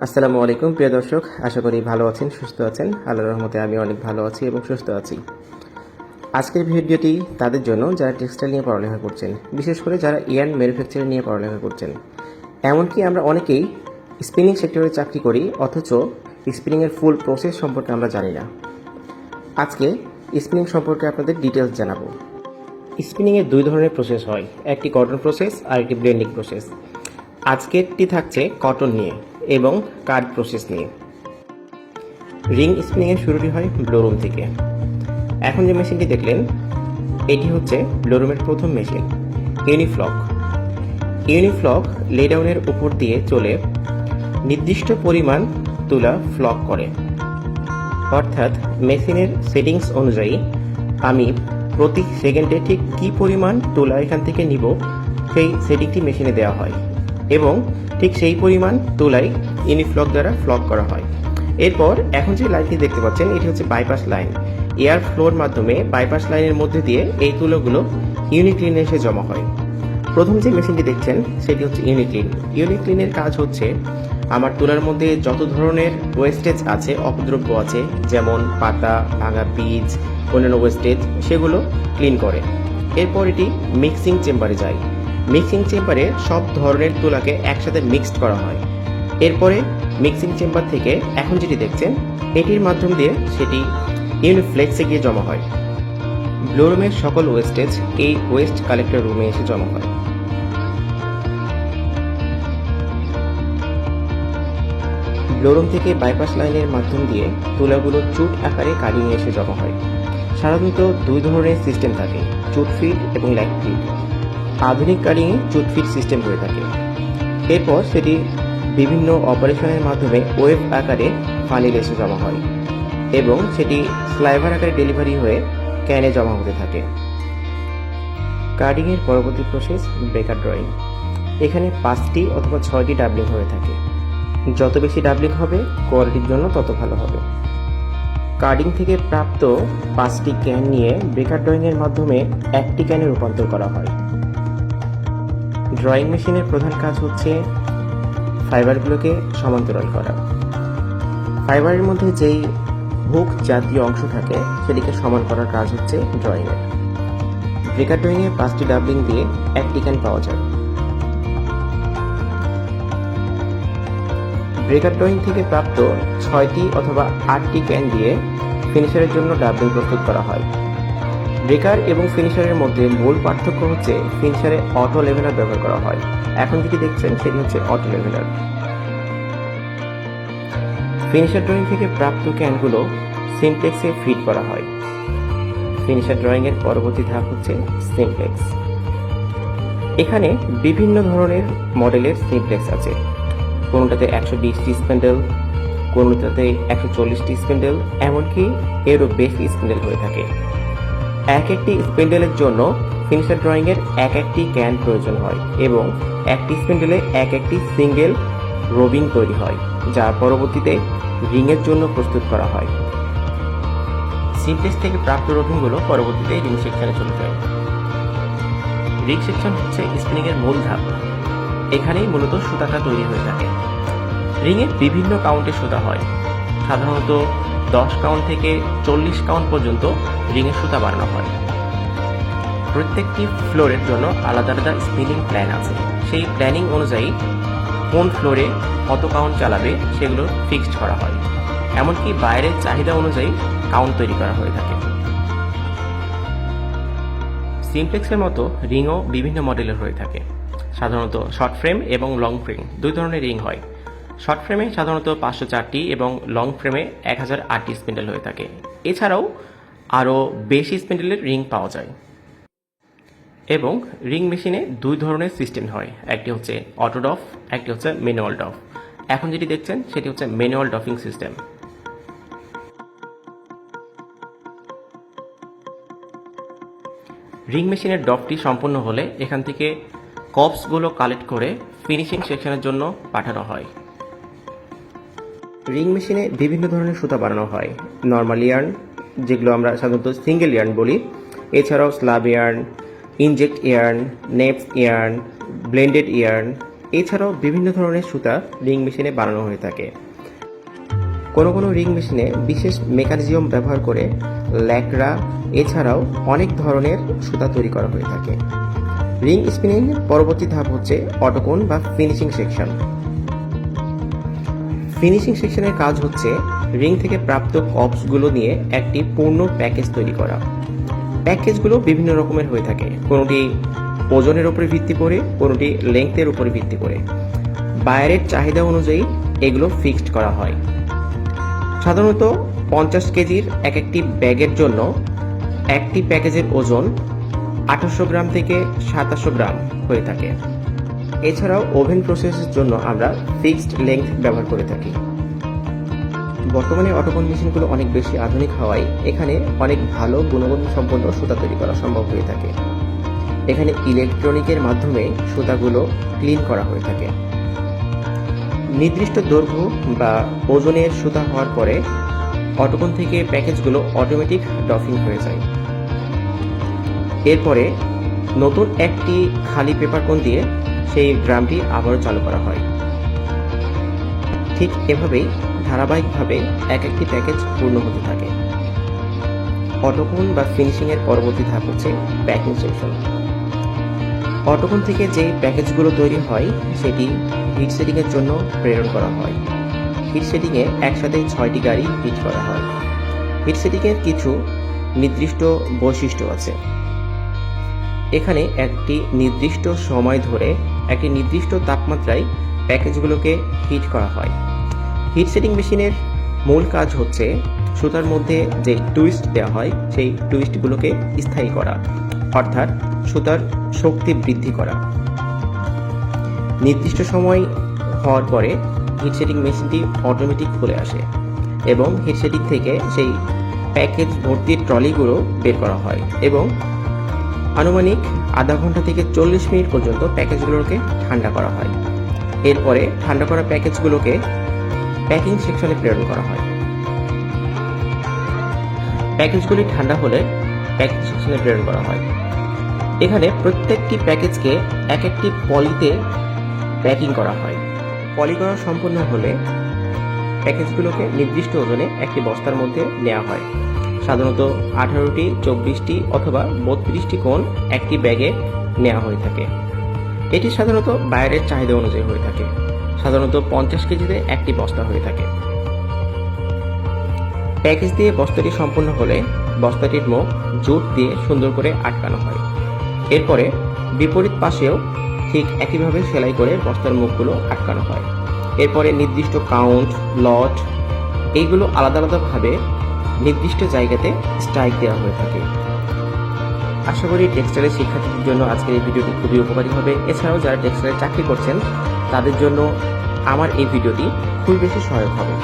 আসসালামু আলাইকুম প্রিয় দর্শক, আশা করি ভালো আছেন, সুস্থ আছেন। আল্লাহর রহমতে আমি অনেক ভালো আছি এবং সুস্থ আছি। আজকের ভিডিওটি তাদের জন্য যারা টেক্সটাইল নিয়ে পড়ালেখা করছেন, বিশেষ করে যারা ইয়ার্ন ম্যানুফ্যাকচারিং নিয়ে পড়ালেখা করছেন। এমনকি আমরা অনেকেই স্পিনিং সেক্টরে চাকরি করি, অথচ স্পিনিংয়ের ফুল প্রসেস সম্পর্কে আমরা জানি না। আজকে স্পিনিং সম্পর্কে আপনাদের ডিটেলস জানাবো। স্পিনিংয়ের দুই ধরনের প্রসেস হয়, একটি কটন প্রসেস আর একটি ব্লেন্ডিং প্রসেস। আজকেরটি থাকছে কটন নিয়ে এবং কার্ড প্রসেস নিয়ে। রিং স্পিনিংয়ের শুরুটি হয় ব্লোরুম থেকে। এখন যে মেশিনটি দেখলেন, এটি হচ্ছে ব্লোরুমের প্রথম মেশিন, ইউনিফ্লক। ইউনিফ্লক লেডাউনের উপর দিয়ে চলে নির্দিষ্ট পরিমাণ তুলা ফ্লক করে, অর্থাৎ মেশিনের সেটিংস অনুযায়ী আমি প্রতি সেকেন্ডে ঠিক কী পরিমাণ তুলা এখান থেকে নিব সেই সেটিংটি মেশিনে দেওয়া হয় এবং ঠিক সেই পরিমাণ তুলাই ইউনিফ্লক দ্বারা ফ্লক করা হয়। এরপর এখন যে লাইনটি দেখতে পাচ্ছেন, এটি হচ্ছে বাইপাস লাইন। এয়ার ফ্লোর মাধ্যমে বাইপাস লাইনের মধ্যে দিয়ে এই তুলোগুলো ইউনিক্লিনে এসে জমা হয়। প্রথম যে মেশিনটি দেখছেন সেটি হচ্ছে ইউনিক্লিন। ইউনিক্লিনের কাজ হচ্ছে আমার তুলার মধ্যে যত ধরনের ওয়েস্টেজ আছে, অপদ্রব্য আছে, যেমন পাতা, ভাঙা বীজ, অন্যান্য ওয়েস্টেজ, সেগুলো ক্লিন করে। এরপর এটি মিক্সিং চেম্বারে যায়। মিক্সিং চেম্বারে সব ধরনের তুলাকে একসাথে মিক্সড করা হয়। এরপরে মিক্সিং চেম্বার থেকে এখন যেটি দেখছেন, এটির মাধ্যম দিয়ে সেটি ইউনিফ্লেক্সে গিয়ে জমা হয়। ব্লোরুমের সকল ওয়েস্টেজ এই ওয়েস্ট কালেক্টর রুমে এসে জমা হয়। ব্লোরুম থেকে বাইপাস লাইনের মাধ্যম দিয়ে তুলাগুলো চুট আকারে কাটিংয়ে এসে জমা হয়। সাধারণত দুই ধরনের সিস্টেম থাকে, চুট ফিড এবং ল্যাগ ফিড। আধুনিক কাটিংয়ে চুট ফিড সিস্টেম হয়ে থাকে। এরপর সেটি বিভিন্ন অপারেশনের মাধ্যমে ওয়েভ আকারে ফানিলে এসে জমা হয় এবং সেটি স্লাইভার আকারে ডেলিভারি হয়ে ক্যানে জমা হতে থাকে। কাটিংয়ের পরবর্তী প্রসেস ব্রেকার ড্রয়িং। এখানে 5টি অথবা 6টি ডাবলিং হয়ে থাকে। যত বেশি ডাবলিং হবে কোয়ালিটির জন্য তত ভালো হবে। কাটিং থেকে প্রাপ্ত 5টি ক্যান নিয়ে ব্রেকার ড্রয়িংয়ের মাধ্যমে একটি ক্যানে রূপান্তর করা হয়। ড্রয়িং মেশিনের প্রধান কাজ হচ্ছে ফাইবারগুলোকে সমান্তরাল করা। ফাইবারের মধ্যে যেই হুক জাতীয় অংশ থাকে সেটিকে সমান করার কাজ হচ্ছে ড্রয়িংয়ের। ব্রেকার ড্রয়িংয়ে 5টি ডাবলিং দিয়ে একটি ক্যান পাওয়া যায়। ব্রেকার ড্রয়িং থেকে প্রাপ্ত 6টি অথবা 8টি ক্যান দিয়ে ফিনিশারের জন্য ডাবলিং প্রস্তুত করা হয়। ব্রেকার এবং ফিনিশারের মধ্যে মূল পার্থক্য হচ্ছে ফিনিশারে অটো লেভেলার ব্যবহার করা হয়। এখন যেটি দেখছেন সেটি হচ্ছে অটো লেভেলার। ফিনিশার ড্রয়িং থেকে প্রাপ্ত ক্যানগুলো সিমপ্লেক্সে ফিড করা হয়। ফিনিশার ড্রয়িংয়ের পরবর্তী ধাপ হচ্ছে সিমপ্লেক্স। এখানে বিভিন্ন ধরনের মডেলের সিমপ্লেক্স আছে। কোনোটাতে 120টি স্প্যান্ডেল, কোনোটাতে 140টি স্প্যান্ডেল, এমনকি এরও বেশি স্প্যান্ডেল হয়ে থাকে। এক একটি স্প্যান্ডেলের জন্য ফিনিশার ড্রয়িংয়ের এক একটি ক্যান প্রয়োজন হয় এবং একটি স্প্যান্ডেলে এক একটি সিঙ্গেল রোবিং তৈরি হয়, যা পরবর্তীতে রিংয়ের জন্য প্রস্তুত করা হয়। সিমপ্লেক্স থেকে প্রাপ্ত রোবিংগুলো পরবর্তীতে রিং সেকশনে চলে যায়। রিং সেকশন হচ্ছে স্পিনিংয়ের মূল ধাপ। এখানেই মূলত সুতাটা তৈরি হয়ে থাকে। রিংয়ে বিভিন্ন কাউন্টের সুতা হয়। সাধারণত 10 কাউন্ট থেকে 40 কাউন্ট পর্যন্ত রিংয়ের সুতা বানানো হয়। প্রত্যেকটি ফ্লোরের জন্য আলাদা আলাদা স্পিনিং প্ল্যান আছে। সেই প্ল্যানিং অনুযায়ী কোন ফ্লোরে কত কাউন্ট চালাবে সেগুলো ফিক্সড করা হয়। এমনকি বাইরের চাহিদা অনুযায়ী কাউন্ট তৈরি করা হয়ে থাকে। সিমপ্লেক্সের মতো রিংও বিভিন্ন মডেলের হয়ে থাকে। সাধারণত শর্ট ফ্রেম এবং লং ফ্রেম দুই ধরনের রিং হয়। শর্ট ফ্রেমে সাধারণত 504টি এবং লং ফ্রেমে 1008টি স্পিন্ডেল হয়ে থাকে। এছাড়াও আরও বেশি স্পিন্ডেলের রিং পাওয়া যায়। এবং রিং মেশিনে দুই ধরনের সিস্টেম হয়, একটি হচ্ছে অটো ডফ, একটি হচ্ছে ম্যানুয়াল ডফ। এখন যেটি দেখছেন সেটি হচ্ছে ম্যানুয়াল ডফিং সিস্টেম। রিং মেশিনের ডফটি সম্পূর্ণ হলে এখান থেকে কপসগুলো কালেক্ট করে ফিনিশিং সেকশনের জন্য পাঠানো হয়। রিং মেশিনে বিভিন্ন ধরনের সুতা বানানো হয়। নর্মাল ইয়ার্ন, যেগুলো আমরা সাধারণত সিঙ্গেল ইয়ার্ন বলি, এছাড়াও slub yarn, inject yarn, neps yarn, blended yarn, এছাড়াও বিভিন্ন ধরনের সুতা রিং মেশিনে বানানো হয়ে থাকে। কোনো কোনো রিং মেশিনে বিশেষ মেকানিজম ব্যবহার করে ল্যাকড়া এছাড়াও অনেক ধরনের সুতা তৈরি করা হয়ে থাকে। রিং স্পিনিং পরবর্তী ধাপ হচ্ছে অটোকোন বা ফিনিশিং সেকশন। ফিনিশিং সেকশনের কাজ হচ্ছে রিং থেকে প্রাপ্ত কপসগুলো নিয়ে একটি পূর্ণ প্যাকেজ তৈরি করা। প্যাকেজগুলো বিভিন্ন রকমের হয়ে থাকে, কোনোটি ওজনের উপরে ভিত্তি করে, কোনোটি লেংথের উপরে ভিত্তি করে। বায়ারের চাহিদা অনুযায়ী এগুলো ফিক্সড করা হয়। সাধারণত 50 কেজির একটি ব্যাগের জন্য একটি প্যাকেজের ওজন 1800 গ্রাম থেকে 2700 গ্রাম হয়ে থাকে। এছাড়াও ওভেন প্রসেসের জন্য আমরা ফিক্সড লেংথ ব্যবহার করে থাকি। বর্তমানে অটোকোন মেশিনগুলো অনেক বেশি আধুনিক হওয়ায় এখানে অনেক ভালো গুণগত সম্পন্ন সুতা তৈরি করা সম্ভব হয়ে থাকে। এখানে ইলেকট্রনিকের মাধ্যমে সুতাগুলো ক্লিন করা হয়ে থাকে। নির্দিষ্ট দৈর্ঘ্য বা ওজনের সুতা হওয়ার পরে অটোকোন থেকে প্যাকেজগুলো অটোমেটিক ডফিং হয়ে যায়। এরপরে নতুন একটি খালি পেপার কোন দিয়ে সেই ড্রামটি আবারও চালু করা হয়। ঠিক এভাবেই ধারাবাহিকভাবে একটি প্যাকেজ পূর্ণ হতে থাকে। অটোকোন বা ফিনিশিংয়ের পরবর্তী ধাপ হচ্ছে প্যাকিং সেকশন। অটোকোন থেকে যে প্যাকেজগুলো তৈরি হয় সেটি হিট সেটিংয়ের জন্য প্রেরণ করা হয়। হিট সেটিংয়ে একসাথে 6টি গাড়ি হিট করা হয়। হিট সেটিংয়ের কিছু নির্দিষ্ট বৈশিষ্ট্য আছে। এখানে একটি নির্দিষ্ট সময় ধরে একটি নির্দিষ্ট তাপমাত্রায় প্যাকেজগুলোকে হিট করা হয়। হিট সেটিং মেশিনের মূল কাজ হচ্ছে সুতার মধ্যে যে টুইস্ট দেওয়া হয় সেই টুইস্টগুলোকে স্থায়ী করা, অর্থাৎ সুতার শক্তি বৃদ্ধি করা। নির্দিষ্ট সময় হওয়ার পরে হিট সেটিং মেশিনটি অটোমেটিক খুলে আসে এবং হিট সেটিং থেকে সেই প্যাকেজ ভর্তির ট্রলিগুলো বের করা হয় এবং আনুমানিক আধা ঘন্টা থেকে 40 মিনিট পর্যন্ত প্যাকেজগুলোকে ঠান্ডা করা হয়। এরপরে ঠান্ডা করা প্যাকেজগুলোকে প্যাকিং সেকশনে প্রেরণ করা হয়। প্যাকেজগুলি ঠান্ডা হলে প্যাকিং সেকশনে প্রেরণ করা হয়। এখানে প্রত্যেকটি প্যাকেজকে একটি পলিতে প্যাকিং করা হয়। পলি করা সম্পূর্ণ হলে প্যাকেজগুলোকে নির্দিষ্ট ওজনে একটি বস্তার মধ্যে নেওয়া হয়। সাধারণত 18টি, 24টি অথবা 32টি কোণ একটি ব্যাগে নেওয়া হয়ে থাকে। এটি সাধারণত বাইরের চাহিদা অনুযায়ী হয়ে থাকে। সাধারণত 50 কেজিতে একটি বস্তা হয়ে থাকে। প্যাকেজ দিয়ে বস্তাটি সম্পূর্ণ হলে বস্তাটির মুখ জুট দিয়ে সুন্দর করে আটকানো হয়। এরপরে বিপরীত পাশেও ঠিক একইভাবে সেলাই করে বস্তার মুখগুলো আটকানো হয়। এরপরে নির্দিষ্ট কাউন্ট, লট এইগুলো আলাদা আলাদাভাবে নির্দিষ্ট জায়গাতে স্ট্রাইক দেওয়া হয়ে থাকে। আশা করি টেক্সটাইলের শিক্ষার্থীদের জন্য আজকের এই ভিডিওটি খুবই উপকারী হবে। এছাড়াও যারা টেক্সটাইলে চাকরি করছেন তাদের জন্য আমার এই ভিডিওটি খুবই বেশি সহায়ক হবে।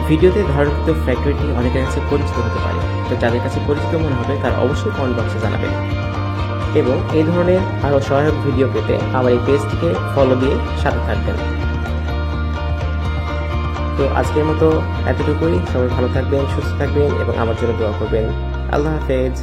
ভিডিওতে ধারণকৃত ফ্যাক্টরিটি অনেকের কাছে পরিচিত হতে পারে, তো যাদের কাছে পরিচিত মনে হবে তারা অবশ্যই কমেন্ট বক্সে জানাবেন এবং এই ধরনের আরও সহায়ক ভিডিও পেতে আমার এই পেজটিকে ফলো দিয়ে সাথে থাকবেন। তো আজকের মতো এতটুকুই। সবাই ভালো থাকবেন, সুস্থ থাকবেন এবং আমার জন্য দোয়া করবেন। আল্লাহ হাফেজ।